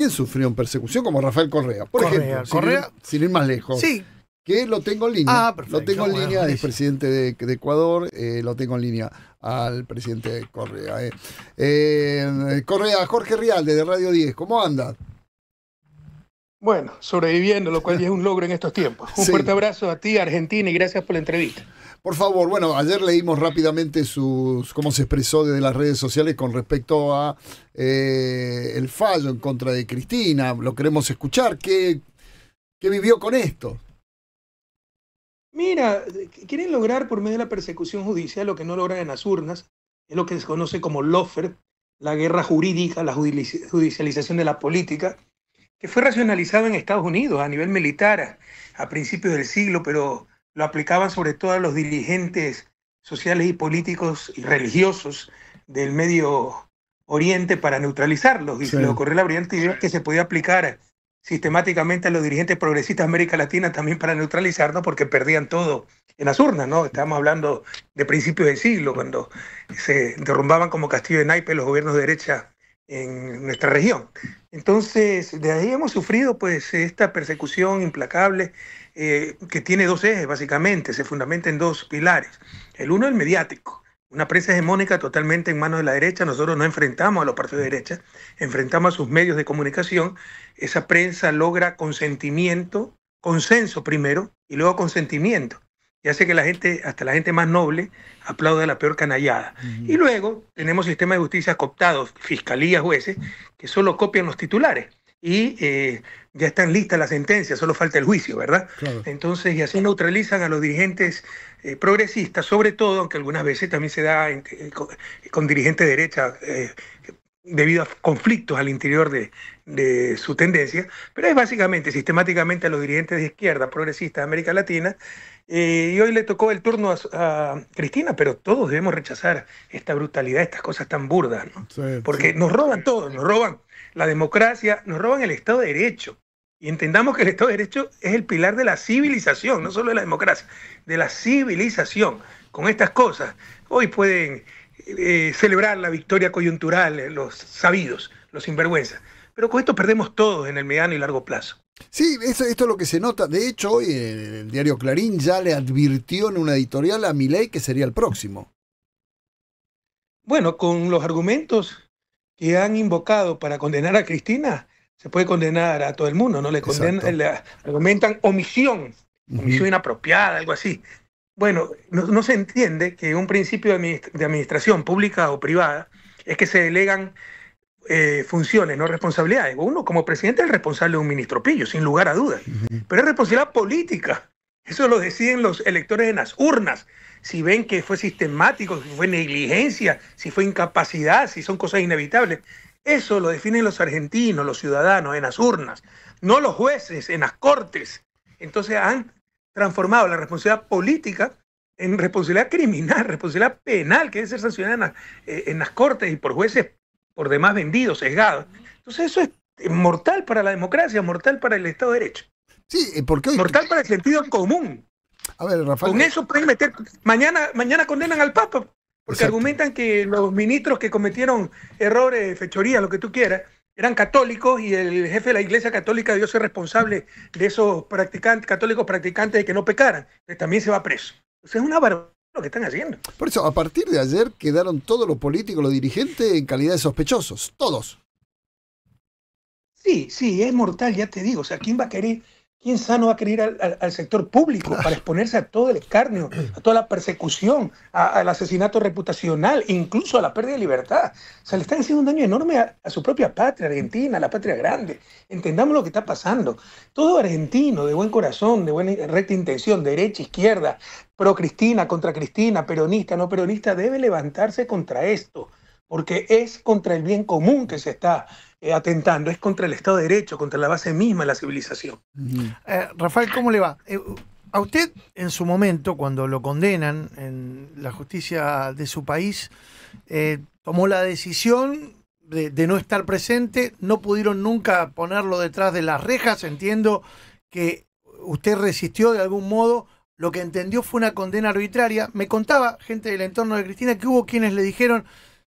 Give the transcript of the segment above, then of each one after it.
también sufrieron persecución, como Rafael Correa, por ejemplo, sin ir más lejos. Sí. Que lo tengo en línea. Perfecto, lo tengo en línea, bueno, es presidente de Ecuador, lo tengo en línea al presidente Correa. Correa, Jorge Rialde de Radio 10, ¿cómo anda? Bueno, sobreviviendo, lo cual ya es un logro en estos tiempos. Un fuerte abrazo a ti, Argentina, y gracias por la entrevista. Por favor, bueno, ayer leímos rápidamente cómo se expresó desde las redes sociales con respecto a el fallo en contra de Cristina. Lo queremos escuchar. ¿Qué vivió con esto? Mira, quieren lograr por medio de la persecución judicial lo que no logran en las urnas, es lo que se conoce como lawfare, la guerra jurídica, la judicialización de la política, que fue racionalizado en Estados Unidos a nivel militar a principios del siglo, pero lo aplicaban sobre todo a los dirigentes sociales y políticos y religiosos del Medio Oriente para neutralizarlos. Y se le ocurrió la brillante idea que se podía aplicar sistemáticamente a los dirigentes progresistas de América Latina también para neutralizarnos, porque perdían todo en las urnas, ¿no? Estamos hablando de principios del siglo, cuando se derrumbaban como castillo de naipes los gobiernos de derecha en nuestra región. Entonces, de ahí hemos sufrido pues esta persecución implacable que tiene dos ejes, básicamente, se fundamenta en dos pilares. El uno, el mediático. Una prensa hegemónica totalmente en manos de la derecha. Nosotros no enfrentamos a los partidos de derecha, enfrentamos a sus medios de comunicación. Esa prensa logra consentimiento, consenso primero y luego consentimiento. Y hace que la gente, hasta la gente más noble, aplauda la peor canallada. Y luego tenemos sistemas de justicia cooptados, fiscalías, jueces, que solo copian los titulares. Y ya están listas las sentencias, solo falta el juicio, ¿verdad? Claro. Entonces, y así neutralizan a los dirigentes progresistas, sobre todo, aunque algunas veces también se da con dirigentes de derecha debido a conflictos al interior de su tendencia, pero es básicamente, sistemáticamente a los dirigentes de izquierda progresistas de América Latina. Y hoy le tocó el turno a Cristina, pero todos debemos rechazar esta brutalidad, estas cosas tan burdas, ¿no? Sí, porque nos roban todo, nos roban la democracia, nos roban el Estado de Derecho. Y entendamos que el Estado de Derecho es el pilar de la civilización, no solo de la democracia, de la civilización. Con estas cosas, hoy pueden celebrar la victoria coyuntural, los sabidos, los sinvergüenzas. Pero con esto perdemos todos en el mediano y largo plazo. Sí, esto es lo que se nota. De hecho, hoy el diario Clarín ya le advirtió en una editorial a Milei que sería el próximo. Bueno, con los argumentos que han invocado para condenar a Cristina, se puede condenar a todo el mundo, ¿no? Le argumentan omisión inapropiada, algo así. Bueno, no se entiende que un principio de administración pública o privada es que se delegan funciones, no responsabilidades. Uno, como presidente, es el responsable de un ministropillo, sin lugar a dudas. Pero es responsabilidad política. Eso lo deciden los electores en las urnas. Si ven que fue sistemático, si fue negligencia, si fue incapacidad, si son cosas inevitables. Eso lo definen los argentinos, los ciudadanos, en las urnas, no los jueces, en las cortes. Entonces han transformado la responsabilidad política en responsabilidad criminal, responsabilidad penal, que debe ser sancionada en las cortes y por jueces por demás vendidos, sesgados. Entonces eso es mortal para la democracia, mortal para el Estado de Derecho. Sí, porque hoy... mortal para el sentido común. A ver, Rafael... Con eso pueden meter... Mañana condenan al Papa, porque argumentan que los ministros que cometieron errores, fechorías, lo que tú quieras, eran católicos y el jefe de la Iglesia Católica debió ser responsable de esos católicos practicantes de que no pecaran. Entonces también se va preso. O sea, es una barbaridad lo que están haciendo. Por eso, a partir de ayer quedaron todos los políticos, los dirigentes, en calidad de sospechosos. Todos. Sí, es mortal, ya te digo. O sea, ¿quién sano va a querer ir al sector público para exponerse a todo el escarnio, a toda la persecución, al asesinato reputacional, incluso a la pérdida de libertad? O sea, le están haciendo un daño enorme a su propia patria, Argentina, a la patria grande. Entendamos lo que está pasando. Todo argentino de buen corazón, de buena recta intención, derecha, izquierda, pro Cristina, contra Cristina, peronista, no peronista, debe levantarse contra esto, porque es contra el bien común que se está atentando, es contra el Estado de Derecho, contra la base misma de la civilización. Rafael, ¿cómo le va? A usted, en su momento, cuando lo condenan en la justicia de su país, tomó la decisión de no estar presente, no pudieron nunca ponerlo detrás de las rejas. Entiendo que usted resistió de algún modo, lo que entendió fue una condena arbitraria. Me contaba gente del entorno de Cristina que hubo quienes le dijeron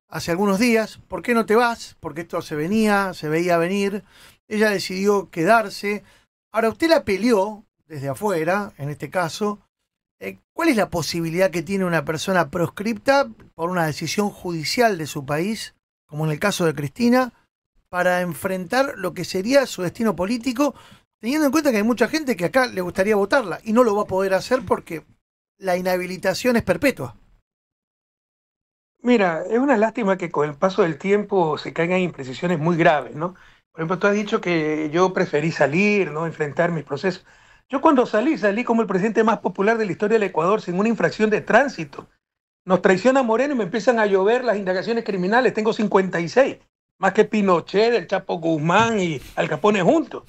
hace algunos días, ¿por qué no te vas? Porque esto se veía venir. ella decidió quedarse. Ahora, usted la peleó desde afuera, en este caso. ¿Cuál es la posibilidad que tiene una persona proscripta por una decisión judicial de su país, como en el caso de Cristina, para enfrentar lo que sería su destino político, teniendo en cuenta que hay mucha gente que acá le gustaría votarla y no lo va a poder hacer porque la inhabilitación es perpetua? Mira, es una lástima que con el paso del tiempo se caigan imprecisiones muy graves, ¿no? Por ejemplo, tú has dicho que yo preferí salir, ¿no? Enfrentar mis procesos. Yo cuando salí como el presidente más popular de la historia del Ecuador sin una infracción de tránsito. Nos traiciona Moreno y me empiezan a llover las indagaciones criminales. Tengo 56, más que Pinochet, el Chapo Guzmán y Al Capone juntos,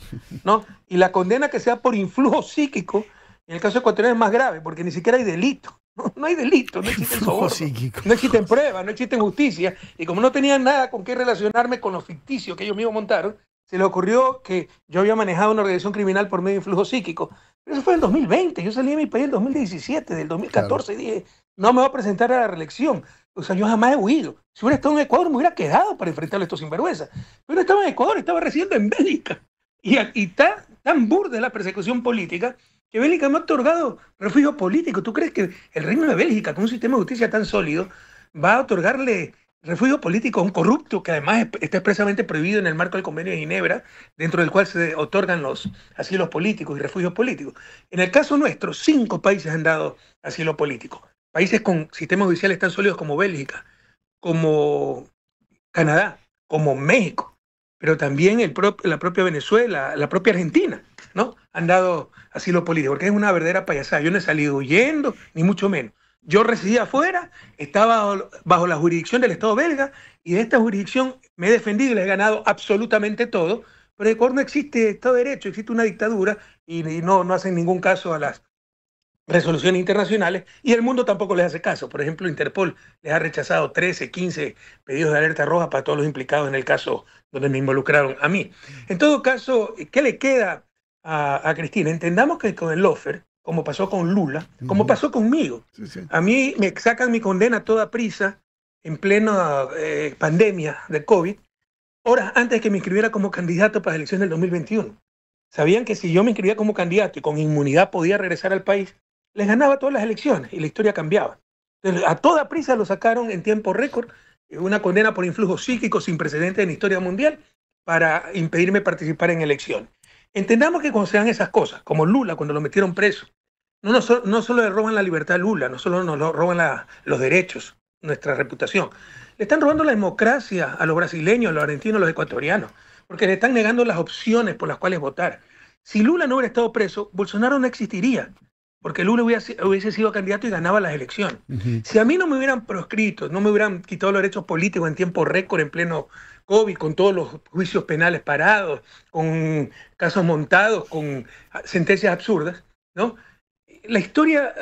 ¿no? Y la condena que sea por influjo psíquico, en el caso ecuatoriano es más grave, porque ni siquiera hay delito. No hay delito, no existe Influjo soborno, psíquico. no existen pruebas, no existe justicia. Y como no tenían nada con qué relacionarme con los ficticios que ellos mismos montaron, se le ocurrió que yo había manejado una organización criminal por medio de influjo psíquico. Pero eso fue en 2020, yo salí de mi país en 2017, del 2014, claro. Dije, no me voy a presentar a la reelección. O sea, yo jamás he huido. Si hubiera estado en Ecuador, me hubiera quedado para enfrentar a estos sinvergüenzas. Pero estaba en Ecuador, estaba residiendo en Bélgica. Y tan burda es la persecución política que Bélgica me ha otorgado refugio político. ¿Tú crees que el Reino de Bélgica, con un sistema de justicia tan sólido, va a otorgarle refugio político a un corrupto que además está expresamente prohibido en el marco del Convenio de Ginebra, dentro del cual se otorgan los asilos políticos y refugios políticos? En el caso nuestro, 5 países han dado asilo político. Países con sistemas judiciales tan sólidos como Bélgica, como Canadá, como México, pero también la propia Venezuela, la propia Argentina, ¿no? Han dado asilo político, porque es una verdadera payasada. Yo no he salido huyendo, ni mucho menos. Yo residía afuera, estaba bajo la jurisdicción del Estado belga, y de esta jurisdicción me he defendido y le he ganado absolutamente todo. Pero en Ecuador no existe Estado de Derecho, existe una dictadura, y no hacen ningún caso a las resoluciones internacionales, y el mundo tampoco les hace caso. Por ejemplo, Interpol les ha rechazado 13, 15 pedidos de alerta roja para todos los implicados en el caso donde me involucraron a mí. En todo caso, ¿qué le queda a Cristina? Entendamos que con el lawfare, como pasó con Lula, como pasó conmigo, a mí me sacan mi condena a toda prisa en plena pandemia de COVID, horas antes de que me inscribiera como candidato para las elecciones del 2021. Sabían que si yo me inscribía como candidato y con inmunidad podía regresar al país, les ganaba todas las elecciones y la historia cambiaba. Entonces, a toda prisa lo sacaron en tiempo récord, una condena por influjo psíquico sin precedentes en la historia mundial, para impedirme participar en elecciones. Entendamos que cuando se dan esas cosas, como Lula, cuando lo metieron preso, no solo le roban la libertad a Lula, no solo nos roban los derechos, nuestra reputación, le están robando la democracia a los brasileños, a los argentinos, a los ecuatorianos, porque le están negando las opciones por las cuales votar. Si Lula no hubiera estado preso, Bolsonaro no existiría, porque Lula hubiese sido candidato y ganaba las elecciones. Si a mí no me hubieran proscrito, no me hubieran quitado los derechos políticos en tiempo récord, en pleno COVID, con todos los juicios penales parados, con casos montados, con sentencias absurdas, ¿no? La historia,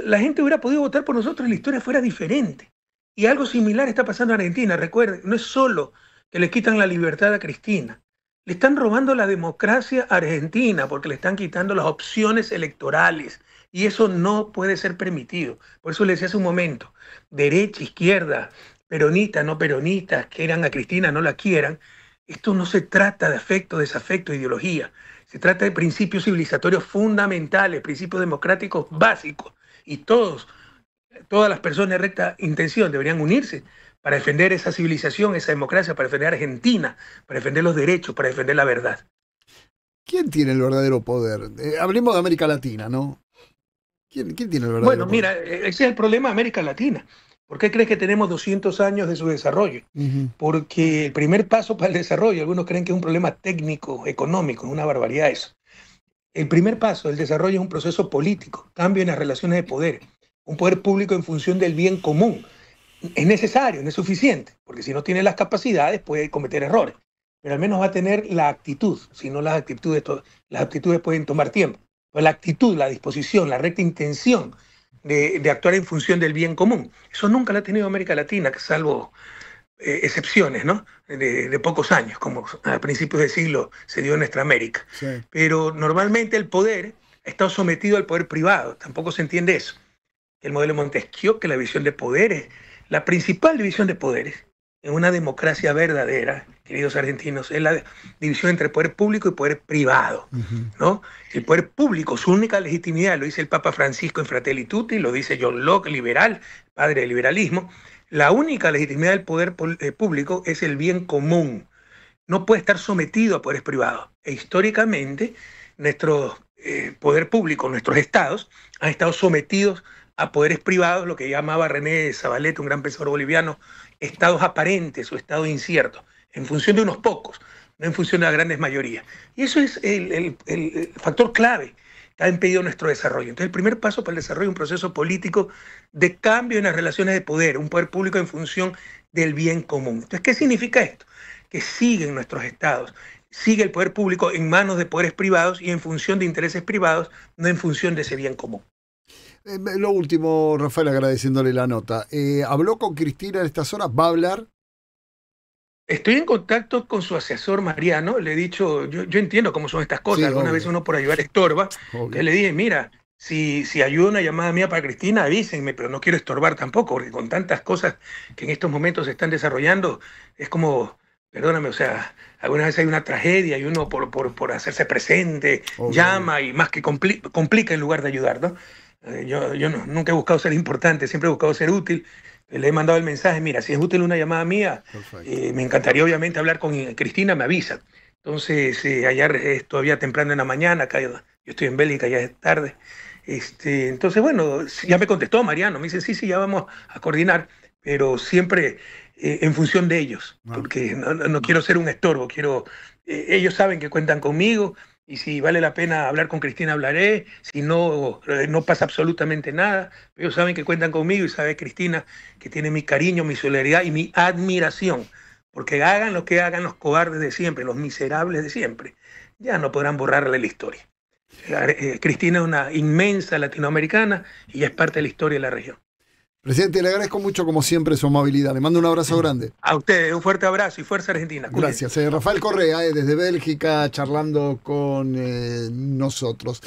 la gente hubiera podido votar por nosotros y la historia fuera diferente. Y algo similar está pasando en Argentina. Recuerden, no es solo que le quitan la libertad a Cristina, le están robando la democracia a Argentina, porque le están quitando las opciones electorales. Y eso no puede ser permitido. Por eso le decía hace un momento, derecha, izquierda, peronistas, no peronistas, quieran a Cristina, no la quieran, esto no se trata de afecto, desafecto, ideología. Se trata de principios civilizatorios fundamentales, principios democráticos básicos. Y todas las personas de recta intención deberían unirse para defender esa civilización, esa democracia, para defender a Argentina, para defender los derechos, para defender la verdad. ¿Quién tiene el verdadero poder? Hablemos de América Latina, ¿no? ¿Quién tiene el verdadero poder? Bueno, mira, ese es el problema de América Latina. ¿Por qué crees que tenemos 200 años de su desarrollo? Porque el primer paso para el desarrollo, algunos creen que es un problema técnico, económico, es una barbaridad eso. El primer paso del desarrollo es un proceso político, cambio en las relaciones de poder, un poder público en función del bien común. Es necesario, no es suficiente, porque si no tiene las capacidades puede cometer errores, pero al menos va a tener la actitud, si no las actitudes pueden tomar tiempo. Pero la actitud, la disposición, la recta intención de actuar en función del bien común. Eso nunca lo ha tenido América Latina, salvo excepciones, ¿no? De pocos años, como a principios del siglo se dio en nuestra América. Sí. Pero normalmente el poder ha estado sometido al poder privado, tampoco se entiende eso. El modelo Montesquieu, que la división de poderes, la principal división de poderes en una democracia verdadera, que queridos argentinos, es la división entre poder público y poder privado, ¿no? El poder público, su única legitimidad, lo dice el Papa Francisco en Fratelli Tutti, lo dice John Locke, liberal, padre del liberalismo, la única legitimidad del poder público es el bien común. No puede estar sometido a poderes privados. E históricamente, nuestro poder público, nuestros estados, han estado sometidos a poderes privados, lo que llamaba René Zavaleta, un gran pensador boliviano, estados aparentes o estados inciertos, en función de unos pocos, no en función de la grandes mayorías. Y eso es el factor clave que ha impedido nuestro desarrollo. Entonces, el primer paso para el desarrollo es un proceso político de cambio en las relaciones de poder, un poder público en función del bien común. Entonces, ¿qué significa esto? Que siguen nuestros estados, sigue el poder público en manos de poderes privados y en función de intereses privados, no en función de ese bien común. Lo último, Rafael, agradeciéndole la nota. ¿Habló con Cristina en estas horas? ¿Va a hablar? Estoy en contacto con su asesor Mariano, le he dicho, yo entiendo cómo son estas cosas, Sí, algunas obvio. veces uno por ayudar estorba, Obvio. entonces le dije, mira, si ayuda una llamada mía para Cristina, avísenme, pero no quiero estorbar tampoco, porque con tantas cosas que en estos momentos se están desarrollando, es como, perdóname, o sea, algunas veces hay una tragedia y uno por hacerse presente, Obvio. llama y más que complica en lugar de ayudar, ¿no? Yo nunca he buscado ser importante, siempre he buscado ser útil. Le he mandado el mensaje, mira, si es útil una llamada mía, me encantaría obviamente hablar con Cristina, me avisa. Entonces, ayer es todavía temprano en la mañana, acá yo estoy en Bélgica, ya es tarde. Entonces, bueno, ya me contestó Mariano, me dice, sí, ya vamos a coordinar, pero siempre en función de ellos, porque no quiero ser un estorbo, ellos saben que cuentan conmigo, y si vale la pena hablar con Cristina, hablaré. Si no, no pasa absolutamente nada. Ellos saben que cuentan conmigo y sabe Cristina que tiene mi cariño, mi solidaridad y mi admiración. Porque hagan lo que hagan los cobardes de siempre, los miserables de siempre, ya no podrán borrarle la historia. Cristina es una inmensa latinoamericana y ya es parte de la historia de la región. Presidente, le agradezco mucho, como siempre, su amabilidad. Le mando un abrazo grande. A ustedes, un fuerte abrazo y fuerza Argentina. Cuídense. Gracias. Rafael Correa, desde Bélgica, charlando con nosotros.